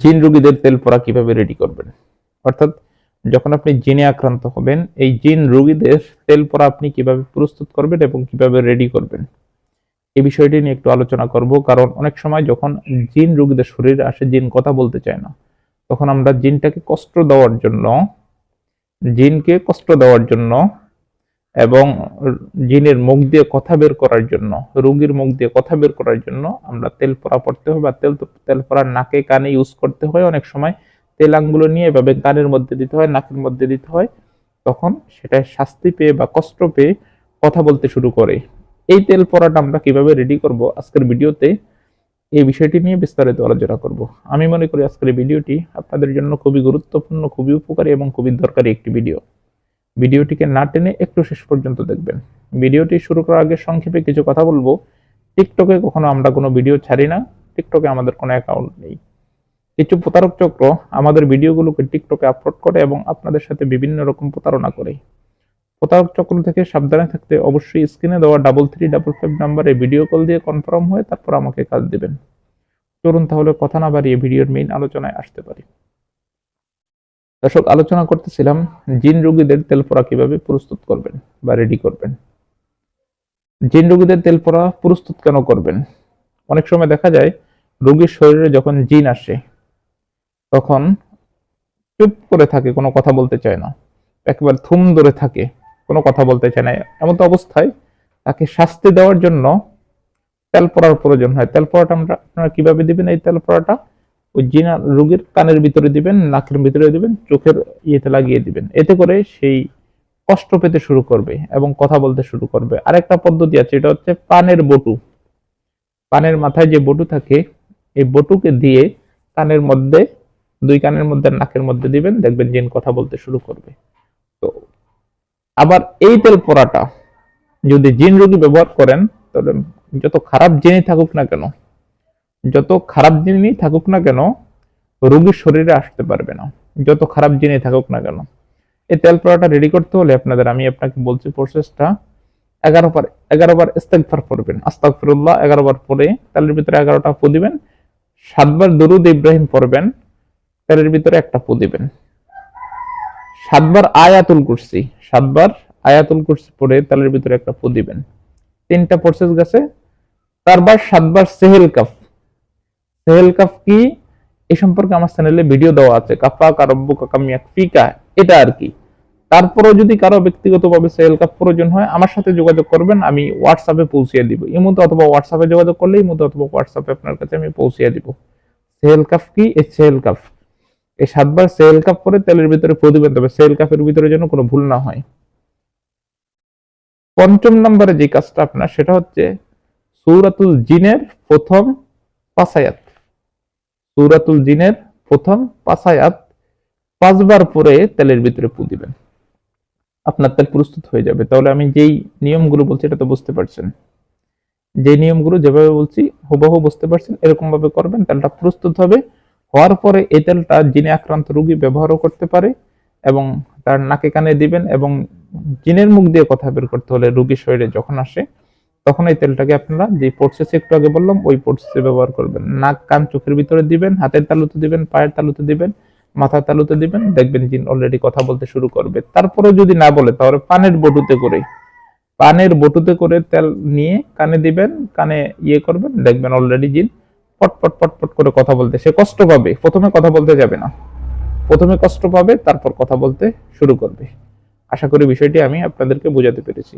জিন রোগীদের তেল পড়া কিভাবে রেডি করবেন। অর্থাৎ যখন আপনি জিনে আক্রান্ত হবেন, এই জিন রোগীদের তেল পড়া আপনি কিভাবে প্রস্তুত করবেন এবং কিভাবে রেডি করবেন, এই বিষয়টি নিয়ে একটু আলোচনা করব। কারণ অনেক সময় যখন জিন রোগীদের শরীরে আসে, জিন কথা বলতে চায় না, তখন আমরা জিনকে কষ্ট দেওয়ার জন্য এবং জিনের মুখ দিয়ে কথা বের করার জন্য, রোগীর মুখ দিয়ে কথা বের করার জন্য আমরা তেল পড়া পড়তে হয়, বা তেল পড়া নাকে কানে ইউজ করতে হয়। অনেক সময় তেল আঙ্গুলো নিয়ে এভাবে কানের মধ্যে দিতে হয়, নাকের মধ্যে দিতে হয়, তখন সেটা শাস্তি পেয়ে বা কষ্ট পেয়ে কথা বলতে শুরু করে। এই তেল পড়াটা আমরা কিভাবে রেডি করব, আজকের ভিডিওতে এই বিষয়টি নিয়ে বিস্তারিত আলোচনা করব। আমি মনে করি আজকের ভিডিওটি আপনাদের জন্য খুবই গুরুত্বপূর্ণ, খুবই উপকারী এবং খুবই দরকারি একটি ভিডিও। ভিডিওটিকে না টেনে একটু শেষ পর্যন্ত দেখবেন। ভিডিওটি শুরু করার আগে সংক্ষেপে কিছু কথা বলবো। টিকটকে কখনো আমরা কোনো ভিডিও ছাড়ি না, টিকটকে আমাদের কোনো অ্যাকাউন্ট নেই। কিছু প্রতারক চক্র আমাদের ভিডিওগুলোকে টিকটকে আপলোড করে এবং আপনাদের সাথে বিভিন্ন রকম প্রতারণা করে। প্রতারক চক্র থেকে সাবধানে থাকতে অবশ্যই স্ক্রিনে দেওয়া 3355 নাম্বারে ভিডিও কল দিয়ে কনফার্ম হয়ে তারপর আমাকে কাজ দিবেন। চলুন তাহলে কথা না বাড়িয়ে ভিডিওর মেইন আলোচনায় আসতে পারি। দর্শক, আলোচনা করতেছিলাম জিন রোগীদের তেল পড়া কিভাবে প্রস্তুত করবেন বা রেডি করবেন। জিন রোগীদের তেল পড়া প্রস্তুত কেন করবেন? অনেক সময় দেখা যায় রোগীর শরীরে যখন জিন আসে তখন চুপ করে থাকে, কোনো কথা বলতে চায় না, একেবারে থুম ধরে থাকে, কোনো কথা বলতে চায় না। এমন তো অবস্থায় তাকে শাস্তি দেওয়ার জন্য তেল পড়ার প্রয়োজন হয়। তেল পড়াটা আপনারা কিভাবে দিবেন? এই তেল পড়াটা ওই জিনা রোগীর কানের ভিতরে দিবেন, নাকের ভিতরে দিবেন, চোখের ইয়েতে লাগিয়ে দিবেন। এতে করে সেই কষ্ট পেতে শুরু করবে এবং কথা বলতে শুরু করবে। আরেকটা পদ্ধতি আছে, এটা হচ্ছে পানের বটু। পানের মাথায় যে বটু থাকে, এই বটুকে দিয়ে কানের মধ্যে, দুই কানের মধ্যে, নাকের মধ্যে দিবেন, দেখবেন জিন কথা বলতে শুরু করবে। তো আবার এই তেল পড়াটা যদি জিন রোগী ব্যবহার করেন, তাহলে যত খারাপ জিনই থাকুক না কেন রোগীর শরীরে আসতে পারবে না, যত খারাপ জিনিস থাকুক না কেন। এই তেল পড়াটা রেডি করতে হলে আমি আপনাকে বলছি প্রসেসটা। 11 বার ইস্তেগফার পড়বেন, আস্তাগফিরুল্লাহ 11 বার পরে তেলের ভিতরে 11টা ফু দিবেন। 7 বার দরুদ ইব্রাহিম পড়বেন, তেলের ভিতরে একটা ফু দিবেন। 7 বার আয়াতুল কুরসি পড়ে তেলের ভিতরে একটা ফু দিবেন। 3টা প্রসেস গেছে। তারপর 7 বার সেহেল কাফ কি, এই সম্পর্কে আমার চ্যানেলে ভিডিও দেওয়া আছে, কাফা কারব্বুকা কাম ইয়াকফিকা, এটা আর কি। তারপরেও যদি কারো ব্যক্তিগতভাবে সেহেল কাফ প্রয়োজন হয়, আমার সাথে যোগাযোগ করবেন, আমি হোয়াটসঅ্যাপে পৌঁছিয়ে দিব। ইমোতে অথবা হোয়াটসঅ্যাপে যোগাযোগ করলে ইমোতে অথবা হোয়াটসঅ্যাপে আপনার কাছে আমি পৌঁছিয়ে দিব। সেহেল কাফ কি? এই সেহেল কাফ, এই 7 বার সেহেল কাফ করে তেলের ভিতরে ফু দিবেন, তবে সেহেল কাফের ভিতরে যেন কোনো ভুল না হয়। 5ম নম্বরে যে কাজটা আপনার, সেটা হচ্ছে সূরাতুল জিনের প্রথম 5 আয়াত। সূরাতুল জিনের প্রথম 5 আয়াত 5 বার পরে তেলের ভিতরে ফু দিবেন, আপনার তেল প্রস্তুত হয়ে যাবে। তাহলে আমি যেই নিয়মগুলো বলছি এটা তো বুঝতে পারছেন। যে নিয়মগুলো যেভাবে বলছি হুবহু বুঝতে পারছেন, এরকম ভাবে করবেন, তেলটা প্রস্তুত হবে। হওয়ার পরে এই তেলটা জিনে আক্রান্ত রোগী ব্যবহারও করতে পারে এবং তার নাকে কানে দিবেন। এবং জিনের মুখ দিয়ে কথা বের করতে হলে রোগীর শরীরে যখন আসে, তখন এই তেলটাকে আপনারা যে প্রসেসে একটু আগে বললাম ওই প্রসেসে ব্যবহার করবেন। নাক কান চোখের ভিতরে দিবেন, হাতের তালুতে দিবেন, পায়ের তালুতে দিবেন, মাথার তালুতে দিবেন, দেখবেন জিন অলরেডি কথা বলতে শুরু করবে। তারপরে যদি না বলে, তাহলে পানের বটুতে করে তেল নিয়ে কানে দিবেন, কানে ইয়ে করবেন, দেখবেন অলরেডি জিন পটপট পটপট করে কথা বলতে, সে কষ্ট পাবে, প্রথমে কথা বলতে যাবে না, প্রথমে কষ্ট পাবে, তারপর কথা বলতে শুরু করবে। আশা করি বিষয়টি আমি আপনাদেরকে বোঝাতে পেরেছি।